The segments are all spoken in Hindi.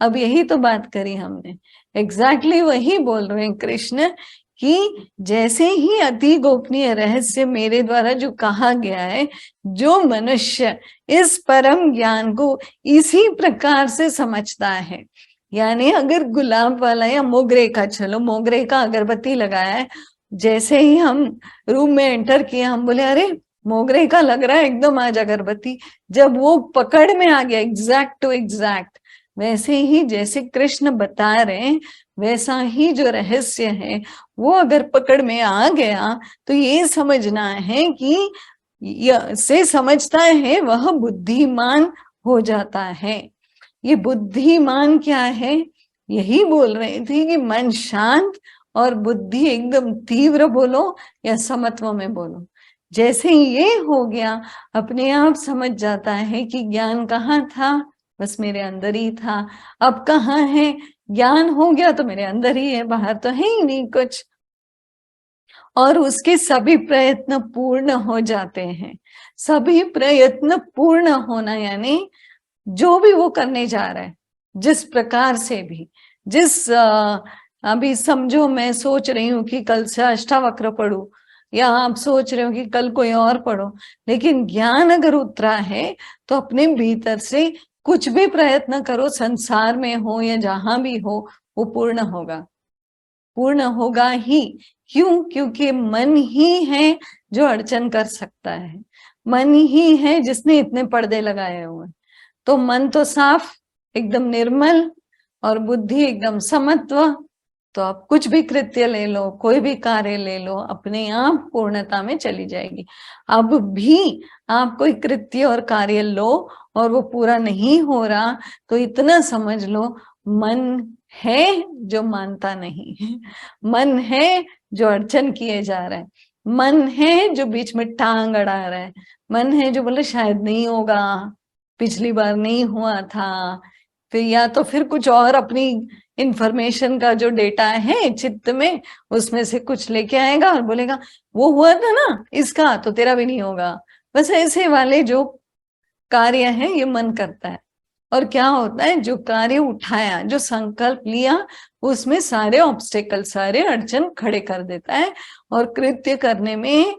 अब यही तो बात करी हमने, एग्जैक्टली वही बोल रहे हैं कृष्ण कि जैसे ही अति गोपनीय रहस्य मेरे द्वारा जो कहा गया है, जो मनुष्य इस परम ज्ञान को इसी प्रकार से समझता है, यानी अगर गुलाब वाला या मोगरे का, चलो मोगरे का अगरबत्ती लगाया है, जैसे ही हम रूम में एंटर किए हम बोले अरे मोगरे का लग रहा है एकदम आज अगरबत्ती, जब वो पकड़ में आ गया एग्जैक्ट टू एग्जैक्ट, वैसे ही जैसे कृष्ण बता रहे हैं वैसा ही जो रहस्य है वो अगर पकड़ में आ गया तो ये समझना है कि से समझता है वह बुद्धिमान हो जाता है। ये बुद्धिमान क्या है, यही बोल रहे थे कि मन शांत और बुद्धि एकदम तीव्र बोलो या समत्व में बोलो। जैसे ये हो गया अपने आप समझ जाता है कि ज्ञान कहाँ था, बस मेरे अंदर ही था। अब कहाँ है, ज्ञान हो गया तो मेरे अंदर ही है, बाहर तो है ही नहीं कुछ। और उसके सभी प्रयत्न पूर्ण हो जाते हैं। सभी प्रयत्न पूर्ण होना यानी जो भी वो करने जा रहा है, जिस प्रकार से भी, अभी समझो मैं सोच रही हूँ कि कल से अष्टावक्र पढ़ूं, या आप सोच रहे हो कि कल कोई और पढ़ो, लेकिन ज्ञान अगर उतरा है तो अपने भीतर से कुछ भी प्रयत्न करो, संसार में हो या जहां भी हो, वो पूर्ण होगा, पूर्ण होगा ही। क्यों? क्योंकि मन ही है जो अड़चन कर सकता है, मन ही है जिसने इतने पर्दे लगाए हुए। तो मन तो साफ एकदम निर्मल और बुद्धि एकदम समत्व, तो आप कुछ भी कृत्य ले लो, कोई भी कार्य ले लो, अपने आप पूर्णता में चली जाएगी। अब भी आप कोई कृत्य और कार्य लो और वो पूरा नहीं हो रहा तो इतना समझ लो मन है जो मानता नहीं है, मन है जो अड़चन किए जा रहा है, मन है जो बीच में टांग अड़ा रहा है, मन है जो बोले शायद नहीं होगा, पिछली बार नहीं हुआ था, फिर या तो फिर कुछ और अपनी इंफॉर्मेशन का जो डेटा है चित्त में उसमें से कुछ लेके आएगा और बोलेगा वो हुआ था ना इसका, तो तेरा भी नहीं होगा। बस ऐसे वाले जो कार्य है ये मन करता है। और क्या होता है, जो कार्य उठाया, जो संकल्प लिया, उसमें सारे ऑब्स्टेकल, सारे अड़चन खड़े कर देता है और कृत्य करने में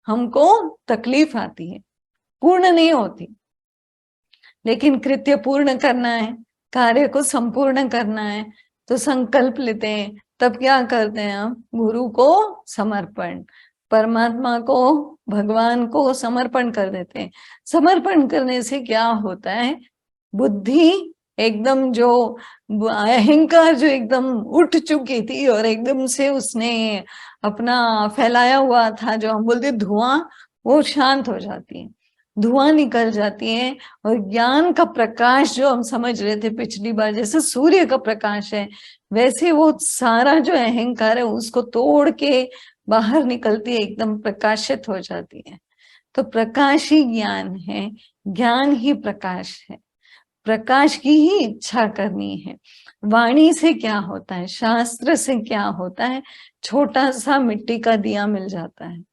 हमको तकलीफ आती है, पूर्ण नहीं होती। लेकिन कृत्य पूर्ण करना है, कार्य को संपूर्ण करना है, तो संकल्प लेते हैं। तब क्या करते हैं हम? गुरु को समर्पण, परमात्मा को, भगवान को समर्पण कर देते हैं। समर्पण करने से क्या होता है, बुद्धि एकदम जो अहंकार जो एकदम उठ चुकी थी और एकदम से उसने अपना फैलाया हुआ था, जो हम बोलते धुआं, वो शांत हो जाती है, धुआं निकल जाती है। और ज्ञान का प्रकाश जो हम समझ रहे थे पिछली बार, जैसे सूर्य का प्रकाश है, वैसे वो सारा जो अहंकार है उसको तोड़ के बाहर निकलती है, एकदम प्रकाशित हो जाती है। तो प्रकाश ही ज्ञान है, ज्ञान ही प्रकाश है, प्रकाश की ही इच्छा करनी है। वाणी से क्या होता है, शास्त्र से क्या होता है, छोटा सा मिट्टी का दिया मिल जाता है।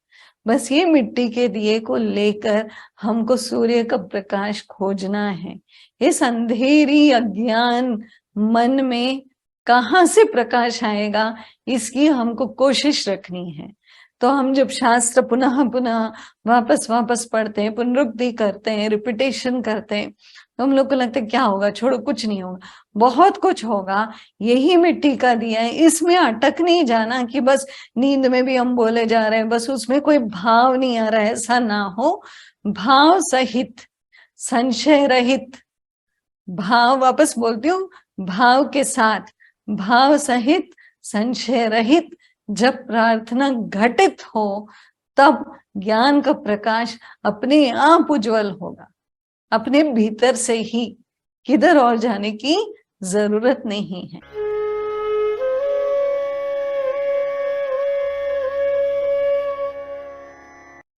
बस ये मिट्टी के दिए को लेकर हमको सूर्य का प्रकाश खोजना है। इस अंधेरी अज्ञान मन में कहाँ से प्रकाश आएगा, इसकी हमको कोशिश रखनी है। तो हम जब शास्त्र पुनः पुनः वापस वापस पढ़ते हैं, पुनरुक्ति करते हैं, रिपीटेशन करते हैं, तो हम लोग को लगता है क्या होगा, छोड़ो कुछ नहीं होगा। बहुत कुछ होगा। यही मिट्टी का दिया है, इसमें अटक नहीं जाना कि बस नींद में भी हम बोले जा रहे हैं, बस उसमें कोई भाव नहीं आ रहा है, ऐसा ना हो। भाव सहित, संशय रहित, भाव वापस बोलती हूँ, भाव के साथ, भाव सहित, संशय रहित जब प्रार्थना घटित हो तब ज्ञान का प्रकाश अपने आप उज्जवल होगा, अपने भीतर से ही, किधर और जाने की जरूरत नहीं है।